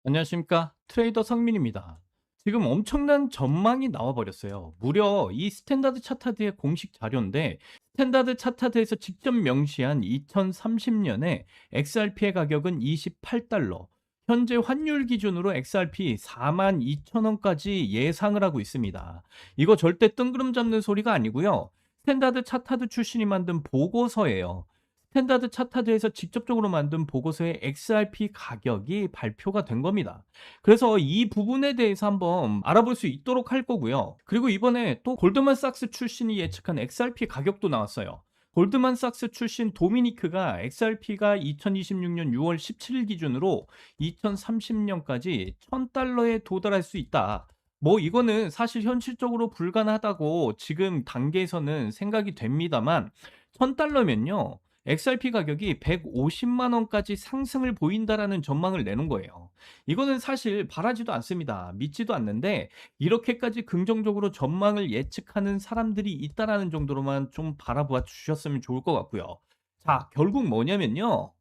안녕하십니까. 트레이더 성민입니다. 지금 엄청난 전망이 나와 버렸어요. 무려 이 스탠다드 차타드의 공식 자료인데, 스탠다드 차타드에서 직접 명시한 2030년에 XRP의 가격은 28달러, 현재 환율 기준으로 XRP 42,000원까지 예상을 하고 있습니다. 이거 절대 뜬구름 잡는 소리가 아니고요. 스탠다드 차타드 출신이 만든 보고서예요. 스탠다드 차타드에서 직접적으로 만든 보고서의 XRP 가격이 발표가 된 겁니다. 그래서 이 부분에 대해서 한번 알아볼 수 있도록 할 거고요. 그리고 이번에 또 골드만삭스 출신이 예측한 XRP 가격도 나왔어요. 골드만삭스 출신 도미니크가 XRP가 2026년 6월 17일 기준으로 2030년까지 1000달러에 도달할 수 있다. 뭐 이거는 사실 현실적으로 불가능하다고 지금 단계에서는 생각이 됩니다만, 1000달러면요. XRP 가격이 150만 원까지 상승을 보인다라는 전망을 내는 거예요. 이거는 사실 바라지도 않습니다. 믿지도 않는데, 이렇게까지 긍정적으로 전망을 예측하는 사람들이 있다라는 정도로만 좀 바라봐 주셨으면 좋을 것 같고요. 자, 결국 뭐냐면요.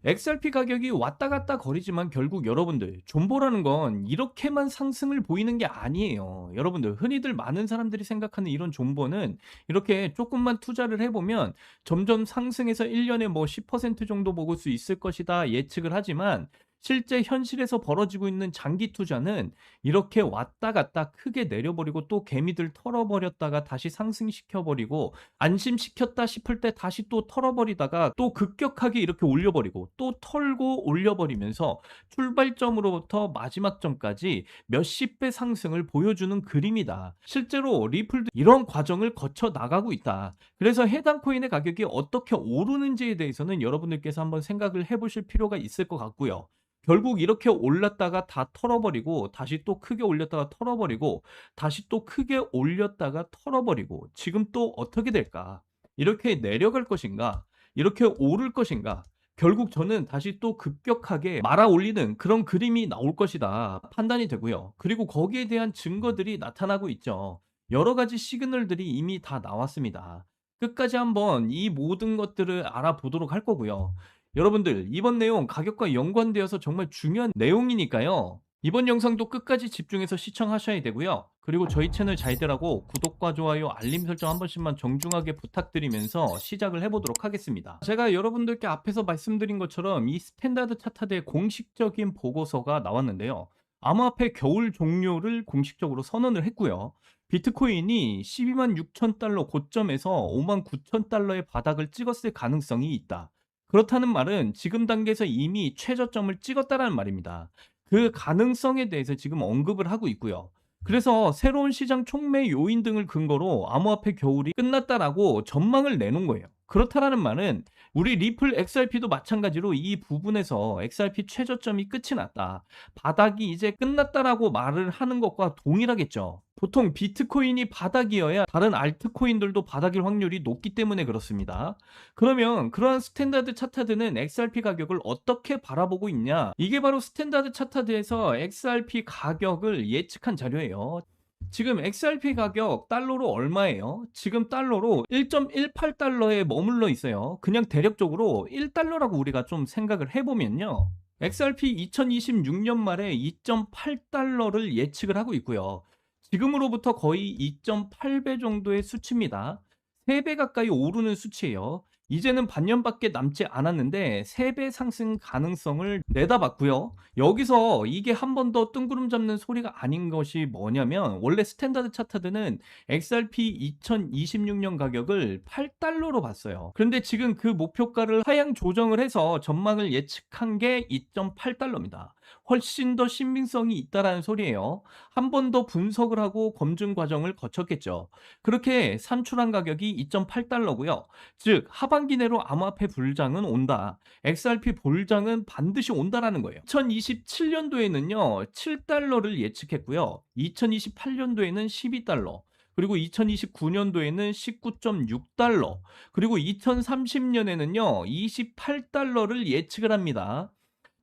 XRP 가격이 왔다 갔다 거리지만 결국 여러분들, 존버라는 건 이렇게만 상승을 보이는 게 아니에요. 여러분들, 흔히들 많은 사람들이 생각하는 이런 존버는 이렇게 조금만 투자를 해보면 점점 상승해서 1년에 뭐 10% 정도 먹을 수 있을 것이다 예측을 하지만, 실제 현실에서 벌어지고 있는 장기 투자는 이렇게 왔다 갔다 크게 내려버리고 또 개미들 털어버렸다가 다시 상승시켜버리고, 안심시켰다 싶을 때 다시 또 털어버리다가 또 급격하게 이렇게 올려버리고 또 털고 올려버리면서 출발점으로부터 마지막 점까지 몇십 배 상승을 보여주는 그림이다. 실제로 리플도 이런 과정을 거쳐 나가고 있다. 그래서 해당 코인의 가격이 어떻게 오르는지에 대해서는 여러분들께서 한번 생각을 해보실 필요가 있을 것 같고요. 결국 이렇게 올랐다가 다 털어버리고 다시 또 크게 올렸다가 털어버리고 다시 또 크게 올렸다가 털어버리고 지금 또 어떻게 될까? 이렇게 내려갈 것인가? 이렇게 오를 것인가? 결국 저는 다시 또 급격하게 말아 올리는 그런 그림이 나올 것이다 판단이 되고요. 그리고 거기에 대한 증거들이 나타나고 있죠. 여러 가지 시그널들이 이미 다 나왔습니다. 끝까지 한번 이 모든 것들을 알아보도록 할 거고요. 여러분들, 이번 내용 가격과 연관되어서 정말 중요한 내용이니까요. 이번 영상도 끝까지 집중해서 시청하셔야 되고요. 그리고 저희 채널 잘 되라고 구독과 좋아요, 알림 설정 한 번씩만 정중하게 부탁드리면서 시작을 해보도록 하겠습니다. 제가 여러분들께 앞에서 말씀드린 것처럼 이 스탠다드 차타드의 공식적인 보고서가 나왔는데요. 암호화폐 겨울 종료를 공식적으로 선언을 했고요. 비트코인이 12만 6천 달러 고점에서 5만 9천 달러의 바닥을 찍었을 가능성이 있다. 그렇다는 말은 지금 단계에서 이미 최저점을 찍었다라는 말입니다. 그 가능성에 대해서 지금 언급을 하고 있고요. 그래서 새로운 시장 촉매 요인 등을 근거로 암호화폐 겨울이 끝났다라고 전망을 내놓은 거예요. 그렇다라는 말은 우리 리플 XRP도 마찬가지로 이 부분에서 XRP 최저점이 끝이 났다, 바닥이 이제 끝났다라고 말을 하는 것과 동일하겠죠. 보통 비트코인이 바닥이어야 다른 알트코인들도 바닥일 확률이 높기 때문에 그렇습니다. 그러면 그러한 스탠다드 차타드는 XRP 가격을 어떻게 바라보고 있냐? 이게 바로 스탠다드 차타드에서 XRP 가격을 예측한 자료예요. 지금 XRP 가격 달러로 얼마예요? 지금 달러로 1.18달러에 머물러 있어요. 그냥 대략적으로 1달러라고 우리가 좀 생각을 해보면요. XRP 2026년 말에 2.8달러를 예측을 하고 있고요. 지금으로부터 거의 2.8배 정도의 수치입니다. 3배 가까이 오르는 수치예요. 이제는 반년밖에 남지 않았는데 3배 상승 가능성을 내다봤고요. 여기서 이게 한 번 더 뜬구름 잡는 소리가 아닌 것이 뭐냐면, 원래 스탠다드 차타드는 XRP 2026년 가격을 8달러로 봤어요. 그런데 지금 그 목표가를 하향 조정을 해서 전망을 예측한 게 2.8달러입니다. 훨씬 더 신빙성이 있다라는 소리예요. 한 번 더 분석을 하고 검증 과정을 거쳤겠죠. 그렇게 산출한 가격이 2.8달러고요. 즉 하반기 내로 암호화폐 불장은 온다, XRP 볼장은 반드시 온다라는 거예요. 2027년도에는요 7달러를 예측했고요. 2028년도에는 12달러, 그리고 2029년도에는 19.6달러, 그리고 2030년에는요 28달러를 예측을 합니다.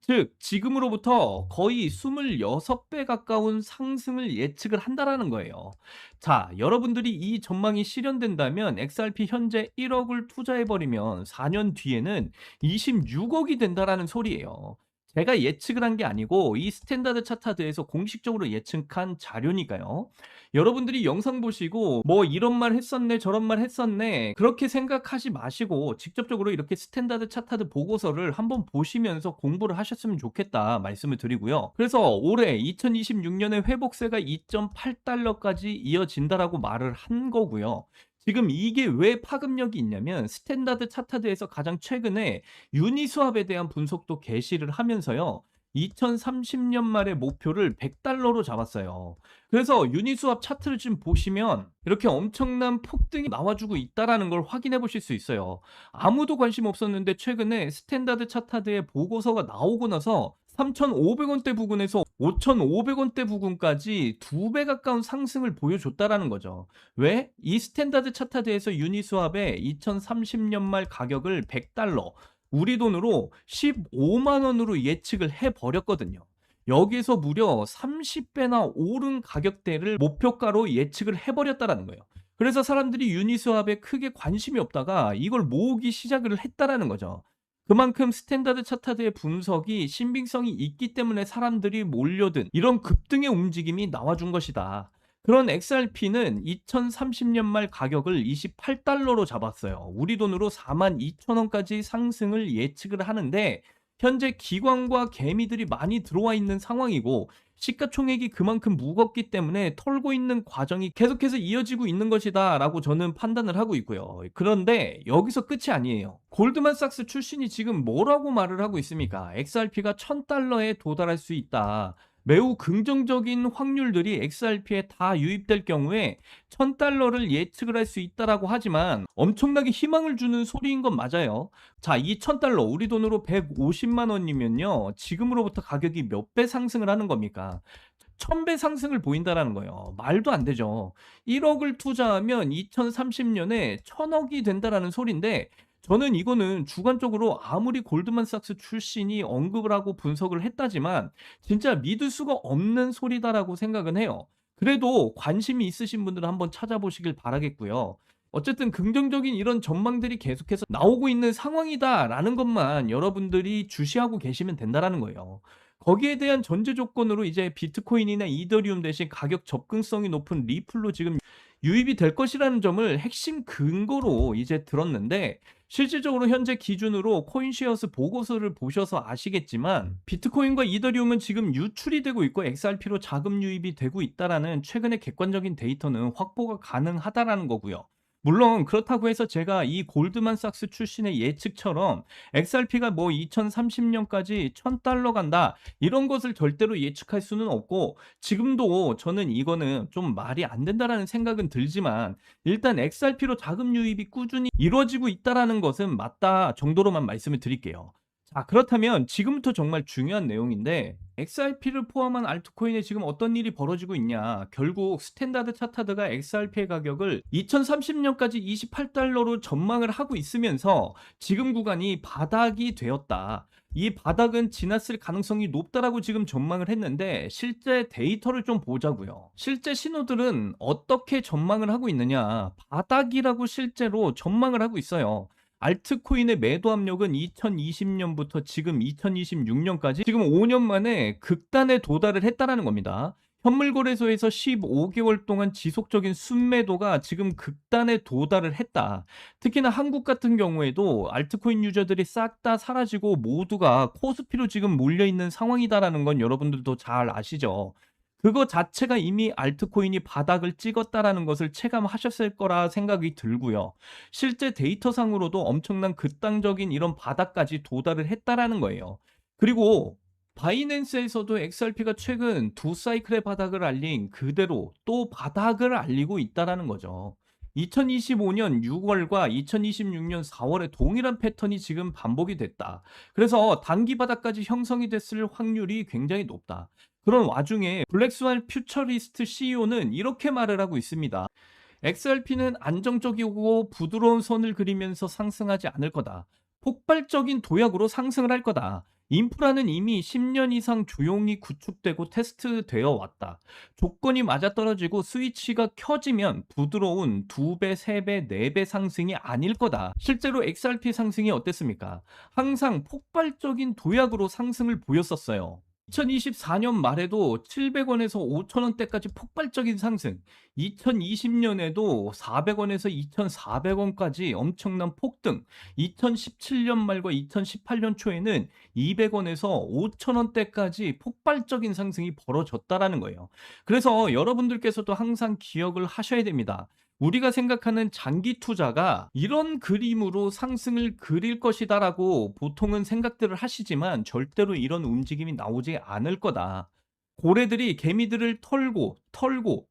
즉 지금으로부터 거의 26배 가까운 상승을 예측을 한다라는 거예요. 자, 여러분들이 이 전망이 실현된다면 XRP 현재 1억을 투자해 버리면 4년 뒤에는 26억이 된다라는 소리예요. 제가 예측을 한 게 아니고 이 스탠다드 차트에서 공식적으로 예측한 자료니까요. 여러분들이 영상 보시고 뭐 이런 말 했었네 저런 말 했었네 그렇게 생각하지 마시고 직접적으로 이렇게 스탠다드 차트 보고서를 한번 보시면서 공부를 하셨으면 좋겠다 말씀을 드리고요. 그래서 올해 2026년에 회복세가 2.8달러까지 이어진다라고 말을 한 거고요. 지금 이게 왜 파급력이 있냐면 스탠다드 차트에서 가장 최근에 유니스왑에 대한 분석도 게시를 하면서요. 2030년 말의 목표를 100달러로 잡았어요. 그래서 유니스왑 차트를 지금 보시면 이렇게 엄청난 폭등이 나와주고 있다라는 걸 확인해 보실 수 있어요. 아무도 관심 없었는데 최근에 스탠다드 차트의 보고서가 나오고 나서 3,500원대 부근에서 5,500원대 부근까지 2배 가까운 상승을 보여줬다라는 거죠. 왜? 이 스탠다드 차트에서 유니스왑의 2030년 말 가격을 100달러, 우리 돈으로 15만 원으로 예측을 해 버렸거든요. 여기에서 무려 30배나 오른 가격대를 목표가로 예측을 해 버렸다라는 거예요. 그래서 사람들이 유니스왑에 크게 관심이 없다가 이걸 모으기 시작을 했다라는 거죠. 그만큼 스탠다드 차트의 분석이 신빙성이 있기 때문에 사람들이 몰려든 이런 급등의 움직임이 나와준 것이다. 그런 XRP는 2030년 말 가격을 28달러로 잡았어요. 우리 돈으로 42,000원까지 상승을 예측을 하는데 현재 기관과 개미들이 많이 들어와 있는 상황이고 시가총액이 그만큼 무겁기 때문에 털고 있는 과정이 계속해서 이어지고 있는 것이다라고 저는 판단을 하고 있고요. 그런데 여기서 끝이 아니에요. 골드만삭스 출신이 지금 뭐라고 말을 하고 있습니까? XRP가 1000달러에 도달할 수 있다. 매우 긍정적인 확률들이 XRP에 다 유입될 경우에 1000달러를 예측을 할 수 있다라고 하지만 엄청나게 희망을 주는 소리인 건 맞아요. 자, 이 1000달러 우리 돈으로 150만 원이면요. 지금으로부터 가격이 몇 배 상승을 하는 겁니까? 1000배 상승을 보인다라는 거예요. 말도 안 되죠. 1억을 투자하면 2030년에 1000억이 된다라는 소리인데 저는 이거는 주관적으로 아무리 골드만삭스 출신이 언급을 하고 분석을 했다지만 진짜 믿을 수가 없는 소리다라고 생각은 해요. 그래도 관심이 있으신 분들은 한번 찾아보시길 바라겠고요. 어쨌든 긍정적인 이런 전망들이 계속해서 나오고 있는 상황이다라는 것만 여러분들이 주시하고 계시면 된다라는 거예요. 거기에 대한 전제 조건으로 이제 비트코인이나 이더리움 대신 가격 접근성이 높은 리플로 지금 유입이 될 것이라는 점을 핵심 근거로 이제 들었는데 실질적으로 현재 기준으로 코인쉐어스 보고서를 보셔서 아시겠지만 비트코인과 이더리움은 지금 유출이 되고 있고 XRP로 자금 유입이 되고 있다라는 최근의 객관적인 데이터는 확보가 가능하다라는 거고요. 물론 그렇다고 해서 제가 이 골드만삭스 출신의 예측처럼 XRP가 뭐 2030년까지 1000달러 간다 이런 것을 절대로 예측할 수는 없고 지금도 저는 이거는 좀 말이 안 된다라는 생각은 들지만 일단 XRP로 자금 유입이 꾸준히 이루어지고 있다라는 것은 맞다 정도로만 말씀을 드릴게요. 자, 그렇다면 지금부터 정말 중요한 내용인데 XRP를 포함한 알트코인에 지금 어떤 일이 벌어지고 있냐. 결국 스탠다드 차타드가 XRP의 가격을 2030년까지 28달러로 전망을 하고 있으면서 지금 구간이 바닥이 되었다. 이 바닥은 지났을 가능성이 높다라고 지금 전망을 했는데 실제 데이터를 좀 보자고요. 실제 신호들은 어떻게 전망을 하고 있느냐. 바닥이라고 실제로 전망을 하고 있어요. 알트코인의 매도 압력은 2020년부터 지금 2026년까지 지금 5년 만에 극단에 도달을 했다라는 겁니다. 현물거래소에서 15개월 동안 지속적인 순매도가 지금 극단에 도달을 했다. 특히나 한국 같은 경우에도 알트코인 유저들이 싹 다 사라지고 모두가 코스피로 지금 몰려있는 상황이다라는 건 여러분들도 잘 아시죠. 그거 자체가 이미 알트코인이 바닥을 찍었다라는 것을 체감하셨을 거라 생각이 들고요. 실제 데이터상으로도 엄청난 극단적인 이런 바닥까지 도달을 했다라는 거예요. 그리고 바이낸스에서도 XRP가 최근 두 사이클의 바닥을 알린 그대로 또 바닥을 알리고 있다라는 거죠. 2025년 6월과 2026년 4월에 동일한 패턴이 지금 반복이 됐다. 그래서 단기 바닥까지 형성이 됐을 확률이 굉장히 높다. 그런 와중에 블랙스완 퓨처리스트 CEO는 이렇게 말을 하고 있습니다. XRP는 안정적이고 부드러운 선을 그리면서 상승하지 않을 거다. 폭발적인 도약으로 상승을 할 거다. 인프라는 이미 10년 이상 조용히 구축되고 테스트되어 왔다. 조건이 맞아떨어지고 스위치가 켜지면 부드러운 2배, 3배, 4배 상승이 아닐 거다. 실제로 XRP 상승이 어땠습니까? 항상 폭발적인 도약으로 상승을 보였었어요. 2024년 말에도 700원에서 5,000원대까지 폭발적인 상승, 2020년에도 400원에서 2,400원까지 엄청난 폭등, 2017년 말과 2018년 초에는 200원에서 5,000원대까지 폭발적인 상승이 벌어졌다라는 거예요. 그래서 여러분들께서도 항상 기억을 하셔야 됩니다. 우리가 생각하는 장기 투자가 이런 그림으로 상승을 그릴 것이다라고 보통은 생각들을 하시지만 절대로 이런 움직임이 나오지 않을 거다. 고래들이 개미들을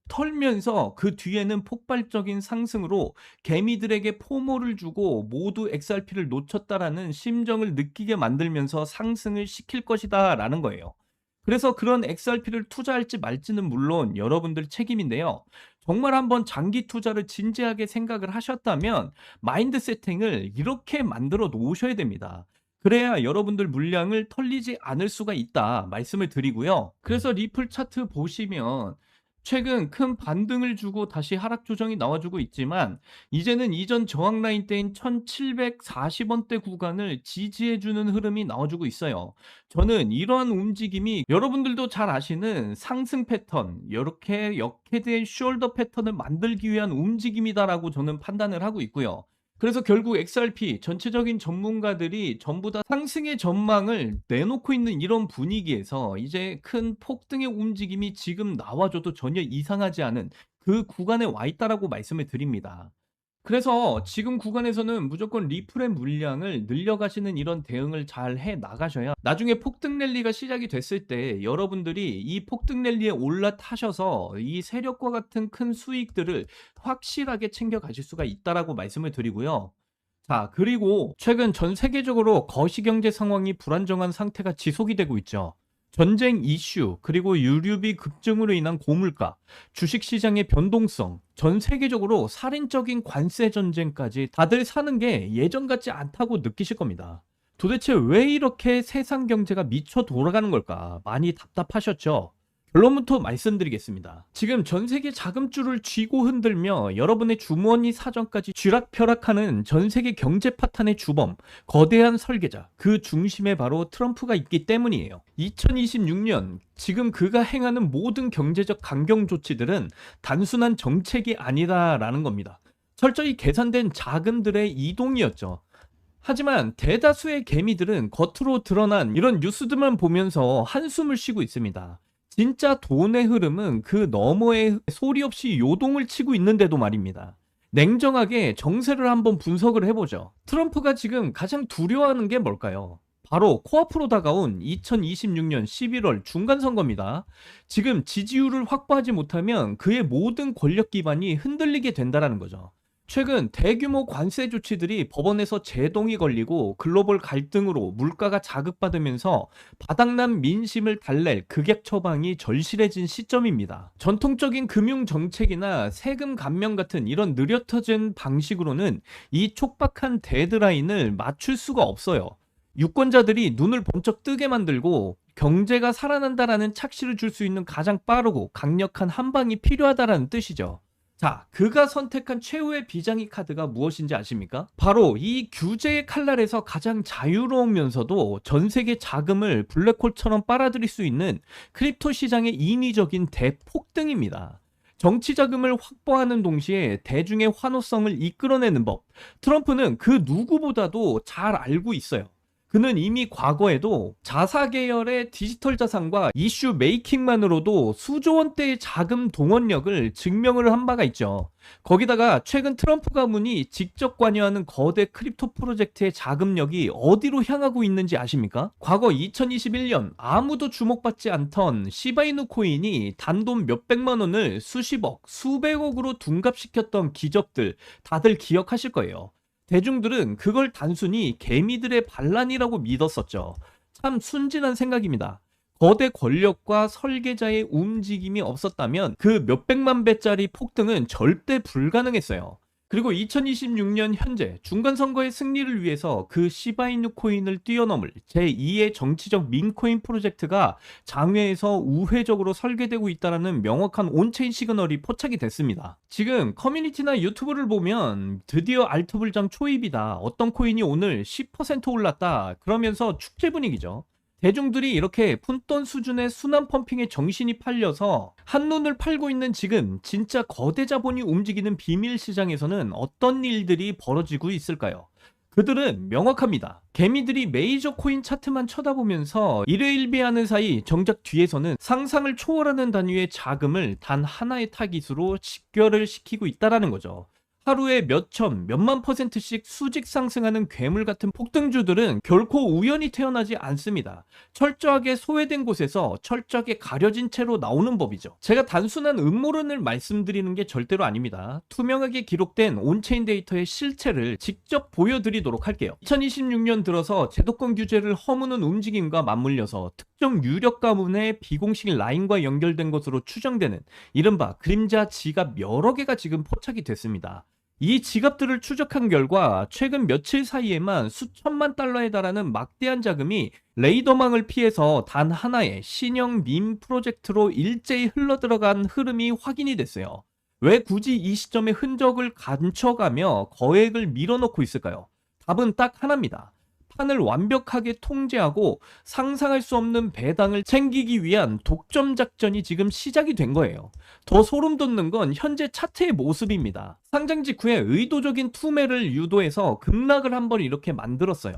털면서 그 뒤에는 폭발적인 상승으로 개미들에게 포모를 주고 모두 XRP를 놓쳤다라는 심정을 느끼게 만들면서 상승을 시킬 것이다 라는 거예요. 그래서 그런 XRP를 투자할지 말지는 물론 여러분들 책임인데요. 정말 한번 장기 투자를 진지하게 생각을 하셨다면 마인드 세팅을 이렇게 만들어 놓으셔야 됩니다. 그래야 여러분들 물량을 털리지 않을 수가 있다 말씀을 드리고요. 그래서 리플 차트 보시면 최근 큰 반등을 주고 다시 하락 조정이 나와주고 있지만 이제는 이전 저항 라인 때인 1740원대 구간을 지지해주는 흐름이 나와주고 있어요. 저는 이러한 움직임이 여러분들도 잘 아시는 상승 패턴, 이렇게 역헤드의 숄더 패턴을 만들기 위한 움직임이다라고 저는 판단을 하고 있고요. 그래서 결국 XRP 전체적인 전문가들이 전부 다 상승의 전망을 내놓고 있는 이런 분위기에서 이제 큰 폭등의 움직임이 지금 나와줘도 전혀 이상하지 않은 그 구간에 와 있다라고 말씀을 드립니다. 그래서 지금 구간에서는 무조건 리플의 물량을 늘려가시는 이런 대응을 잘 해 나가셔야 나중에 폭등 랠리가 시작이 됐을 때 여러분들이 이 폭등 랠리에 올라타셔서 이 세력과 같은 큰 수익들을 확실하게 챙겨가실 수가 있다라고 말씀을 드리고요. 자, 그리고 최근 전 세계적으로 거시경제 상황이 불안정한 상태가 지속이 되고 있죠. 전쟁 이슈, 그리고 유류비 급증으로 인한 고물가, 주식시장의 변동성, 전 세계적으로 살인적인 관세 전쟁까지 다들 사는 게 예전 같지 않다고 느끼실 겁니다. 도대체 왜 이렇게 세상 경제가 미쳐 돌아가는 걸까? 많이 답답하셨죠? 결론부터 말씀드리겠습니다. 지금 전 세계 자금줄을 쥐고 흔들며 여러분의 주머니 사정까지 쥐락펴락하는 전 세계 경제 파탄의 주범, 거대한 설계자, 그 중심에 바로 트럼프가 있기 때문이에요. 2026년 지금 그가 행하는 모든 경제적 강경 조치들은 단순한 정책이 아니다라는 겁니다. 철저히 계산된 자금들의 이동이었죠. 하지만 대다수의 개미들은 겉으로 드러난 이런 뉴스들만 보면서 한숨을 쉬고 있습니다. 진짜 돈의 흐름은 그 너머에 소리 없이 요동을 치고 있는데도 말입니다. 냉정하게 정세를 한번 분석을 해보죠. 트럼프가 지금 가장 두려워하는 게 뭘까요? 바로 코앞으로 다가온 2026년 11월 중간선거입니다. 지금 지지율을 확보하지 못하면 그의 모든 권력 기반이 흔들리게 된다는 거죠. 최근 대규모 관세 조치들이 법원에서 제동이 걸리고 글로벌 갈등으로 물가가 자극받으면서 바닥난 민심을 달랠 극약 처방이 절실해진 시점입니다. 전통적인 금융 정책이나 세금 감면 같은 이런 느려터진 방식으로는 이 촉박한 데드라인을 맞출 수가 없어요. 유권자들이 눈을 번쩍 뜨게 만들고 경제가 살아난다라는 착시를 줄 수 있는 가장 빠르고 강력한 한방이 필요하다라는 뜻이죠. 자, 그가 선택한 최후의 비장의 카드가 무엇인지 아십니까? 바로 이 규제의 칼날에서 가장 자유로우면서도 전 세계 자금을 블랙홀처럼 빨아들일 수 있는 크립토 시장의 인위적인 대폭등입니다. 정치 자금을 확보하는 동시에 대중의 환호성을 이끌어내는 법. 트럼프는 그 누구보다도 잘 알고 있어요. 그는 이미 과거에도 자사 계열의 디지털 자산과 이슈 메이킹만으로도 수조 원대의 자금 동원력을 증명을 한 바가 있죠. 거기다가 최근 트럼프 가문이 직접 관여하는 거대 크립토 프로젝트의 자금력이 어디로 향하고 있는지 아십니까? 과거 2021년 아무도 주목받지 않던 시바이누 코인이 단돈 몇백만 원을 수십억, 수백억으로 둔갑시켰던 기적들 다들 기억하실 거예요. 대중들은 그걸 단순히 개미들의 반란이라고 믿었었죠. 참 순진한 생각입니다. 거대 권력과 설계자의 움직임이 없었다면 그 몇백만 배짜리 폭등은 절대 불가능했어요. 그리고 2026년 현재 중간선거의 승리를 위해서 그 시바이누 코인을 뛰어넘을 제2의 정치적 민코인 프로젝트가 장외에서 우회적으로 설계되고 있다는 명확한 온체인 시그널이 포착이 됐습니다. 지금 커뮤니티나 유튜브를 보면 드디어 알트 불장 초입이다, 어떤 코인이 오늘 10% 올랐다 그러면서 축제 분위기죠. 대중들이 이렇게 푼돈 수준의 순환 펌핑에 정신이 팔려서 한눈을 팔고 있는 지금 진짜 거대 자본이 움직이는 비밀 시장에서는 어떤 일들이 벌어지고 있을까요? 그들은 명확합니다. 개미들이 메이저 코인 차트만 쳐다보면서 일회일비하는 사이 정작 뒤에서는 상상을 초월하는 단위의 자금을 단 하나의 타깃으로 직결을 시키고 있다는 거죠. 하루에 몇천, 몇만 %씩 수직 상승하는 괴물 같은 폭등주들은 결코 우연히 태어나지 않습니다. 철저하게 소외된 곳에서 철저하게 가려진 채로 나오는 법이죠. 제가 단순한 음모론을 말씀드리는 게 절대로 아닙니다. 투명하게 기록된 온체인 데이터의 실체를 직접 보여드리도록 할게요. 2026년 들어서 제도권 규제를 허무는 움직임과 맞물려서 특정 유력 가문의 비공식 라인과 연결된 것으로 추정되는 이른바 그림자 지갑 여러 개가 지금 포착이 됐습니다. 이 지갑들을 추적한 결과 최근 며칠 사이에만 수천만 달러에 달하는 막대한 자금이 레이더망을 피해서 단 하나의 신형 밈 프로젝트로 일제히 흘러들어간 흐름이 확인이 됐어요. 왜 굳이 이 시점에 흔적을 감춰가며 거액을 밀어넣고 있을까요? 답은 딱 하나입니다. 판을 완벽하게 통제하고 상상할 수 없는 배당을 챙기기 위한 독점 작전이 지금 시작이 된 거예요. 더 소름 돋는 건 현재 차트의 모습입니다. 상장 직후에 의도적인 투매를 유도해서 급락을 한번 이렇게 만들었어요.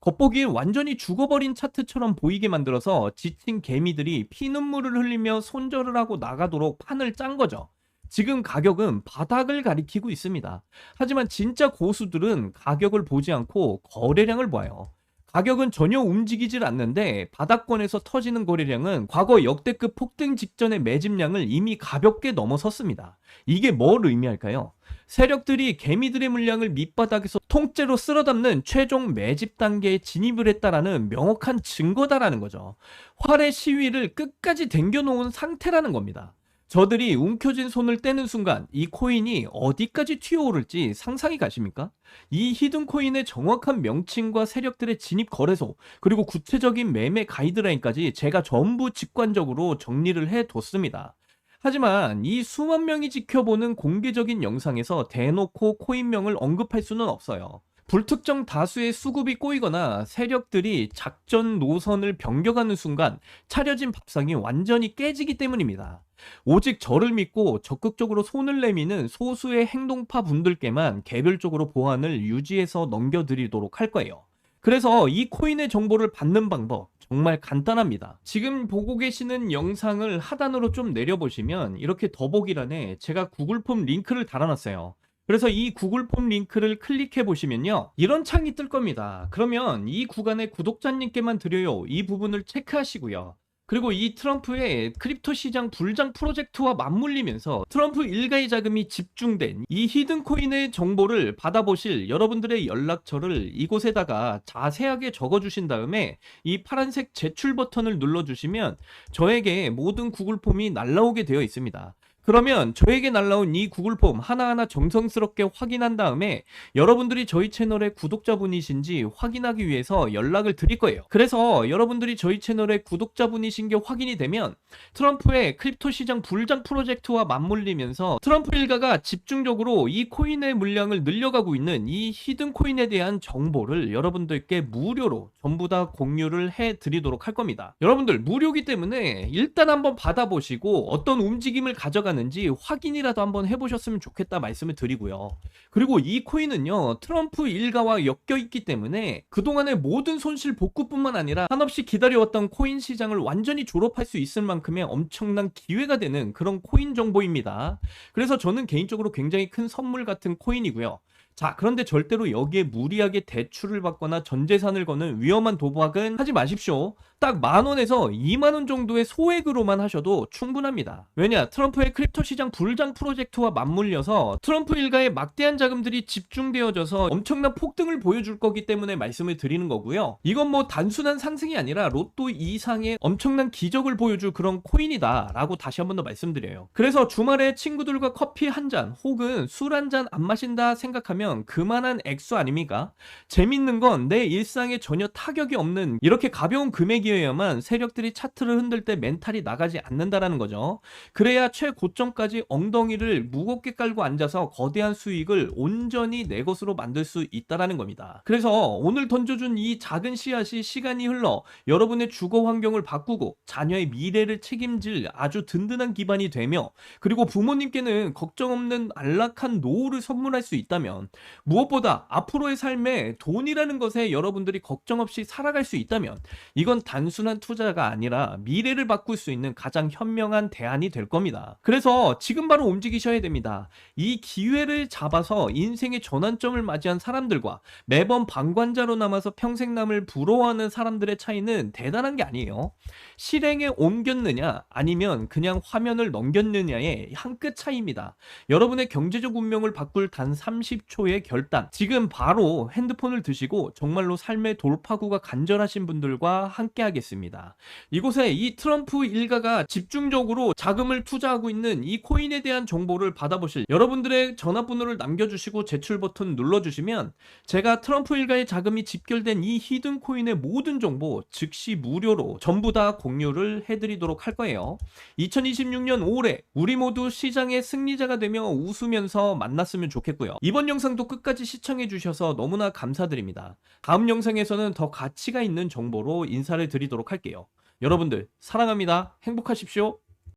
겉보기엔 완전히 죽어버린 차트처럼 보이게 만들어서 지친 개미들이 피눈물을 흘리며 손절을 하고 나가도록 판을 짠 거죠. 지금 가격은 바닥을 가리키고 있습니다. 하지만 진짜 고수들은 가격을 보지 않고 거래량을 봐요. 가격은 전혀 움직이질 않는데 바닥권에서 터지는 거래량은 과거 역대급 폭등 직전의 매집량을 이미 가볍게 넘어섰습니다. 이게 뭘 의미할까요? 세력들이 개미들의 물량을 밑바닥에서 통째로 쓸어담는 최종 매집 단계에 진입을 했다라는 명확한 증거다라는 거죠. 활의 시위를 끝까지 당겨놓은 상태라는 겁니다. 저들이 움켜쥔 손을 떼는 순간 이 코인이 어디까지 튀어오를지 상상이 가십니까? 이 히든 코인의 정확한 명칭과 세력들의 진입 거래소, 그리고 구체적인 매매 가이드라인까지 제가 전부 직관적으로 정리를 해뒀습니다. 하지만 이 수만 명이 지켜보는 공개적인 영상에서 대놓고 코인명을 언급할 수는 없어요. 불특정 다수의 수급이 꼬이거나 세력들이 작전 노선을 변경하는 순간 차려진 밥상이 완전히 깨지기 때문입니다. 오직 저를 믿고 적극적으로 손을 내미는 소수의 행동파 분들께만 개별적으로 보안을 유지해서 넘겨드리도록 할 거예요. 그래서 이 코인의 정보를 받는 방법 정말 간단합니다. 지금 보고 계시는 영상을 하단으로 좀 내려보시면 이렇게 더보기란에 제가 구글 폼 링크를 달아놨어요. 그래서 이 구글 폼 링크를 클릭해 보시면요, 이런 창이 뜰 겁니다. 그러면 이 구간의 구독자님께만 드려요, 이 부분을 체크하시고요. 그리고 이 트럼프의 크립토 시장 불장 프로젝트와 맞물리면서 트럼프 일가의 자금이 집중된 이 히든 코인의 정보를 받아보실 여러분들의 연락처를 이곳에다가 자세하게 적어주신 다음에 이 파란색 제출 버튼을 눌러주시면 저에게 모든 구글 폼이 날라오게 되어 있습니다. 그러면 저에게 날라온 이 구글 폼 하나하나 정성스럽게 확인한 다음에 여러분들이 저희 채널의 구독자분이신지 확인하기 위해서 연락을 드릴 거예요. 그래서 여러분들이 저희 채널의 구독자분이신 게 확인이 되면 트럼프의 크립토 시장 불장 프로젝트와 맞물리면서 트럼프 일가가 집중적으로 이 코인의 물량을 늘려가고 있는 이 히든 코인에 대한 정보를 여러분들께 무료로 전부 다 공유를 해드리도록 할 겁니다. 여러분들 무료기 때문에 일단 한번 받아보시고 어떤 움직임을 가져가는 지 확인이라도 한번 해보셨으면 좋겠다 말씀을 드리고요. 그리고 이 코인은요, 트럼프 일가와 엮여있기 때문에 그동안의 모든 손실 복구뿐만 아니라 한없이 기다려왔던 코인 시장을 완전히 졸업할 수 있을 만큼의 엄청난 기회가 되는 그런 코인 정보입니다. 그래서 저는 개인적으로 굉장히 큰 선물 같은 코인이고요. 자, 그런데 절대로 여기에 무리하게 대출을 받거나 전 재산을 거는 위험한 도박은 하지 마십시오. 딱 10,000원에서 20,000원 정도의 소액으로만 하셔도 충분합니다. 왜냐, 트럼프의 크립토 시장 불장 프로젝트와 맞물려서 트럼프 일가의 막대한 자금들이 집중되어져서 엄청난 폭등을 보여줄 거기 때문에 말씀을 드리는 거고요. 이건 뭐 단순한 상승이 아니라 로또 이상의 엄청난 기적을 보여줄 그런 코인이다 라고 다시 한 번 더 말씀드려요. 그래서 주말에 친구들과 커피 한 잔 혹은 술 한 잔 안 마신다 생각하면 그만한 액수 아닙니까? 재밌는 건 내 일상에 전혀 타격이 없는 이렇게 가벼운 금액이어야만 세력들이 차트를 흔들 때 멘탈이 나가지 않는다라는 거죠. 그래야 최고점까지 엉덩이를 무겁게 깔고 앉아서 거대한 수익을 온전히 내 것으로 만들 수 있다라는 겁니다. 그래서 오늘 던져준 이 작은 씨앗이 시간이 흘러 여러분의 주거 환경을 바꾸고 자녀의 미래를 책임질 아주 든든한 기반이 되며, 그리고 부모님께는 걱정 없는 안락한 노후를 선물할 수 있다면, 무엇보다 앞으로의 삶에 돈이라는 것에 여러분들이 걱정 없이 살아갈 수 있다면, 이건 단순한 투자가 아니라 미래를 바꿀 수 있는 가장 현명한 대안이 될 겁니다. 그래서 지금 바로 움직이셔야 됩니다. 이 기회를 잡아서 인생의 전환점을 맞이한 사람들과 매번 방관자로 남아서 평생 남을 부러워하는 사람들의 차이는 대단한 게 아니에요. 실행에 옮겼느냐 아니면 그냥 화면을 넘겼느냐의 한 끗 차이입니다. 여러분의 경제적 운명을 바꿀 단 30초의 결단, 지금 바로 핸드폰을 드시고 정말로 삶의 돌파구가 간절하신 분들과 함께 하겠습니다. 이곳에 이 트럼프 일가가 집중적으로 자금을 투자하고 있는 이 코인에 대한 정보를 받아보실 여러분들의 전화번호를 남겨주시고 제출 버튼 눌러주시면 제가 트럼프 일가의 자금이 집결된 이 히든 코인의 모든 정보 즉시 무료로 전부 다 공유를 해드리도록 할 거예요. 2026년 5월에 우리 모두 시장의 승리자가 되며 웃으면서 만났으면 좋겠고요. 이번 영상도 끝까지 시청해 주셔서 너무나 감사드립니다. 다음 영상에서는 더 가치가 있는 정보로 인사를 드리도록 할게요. 여러분들 사랑합니다. 행복하십시오.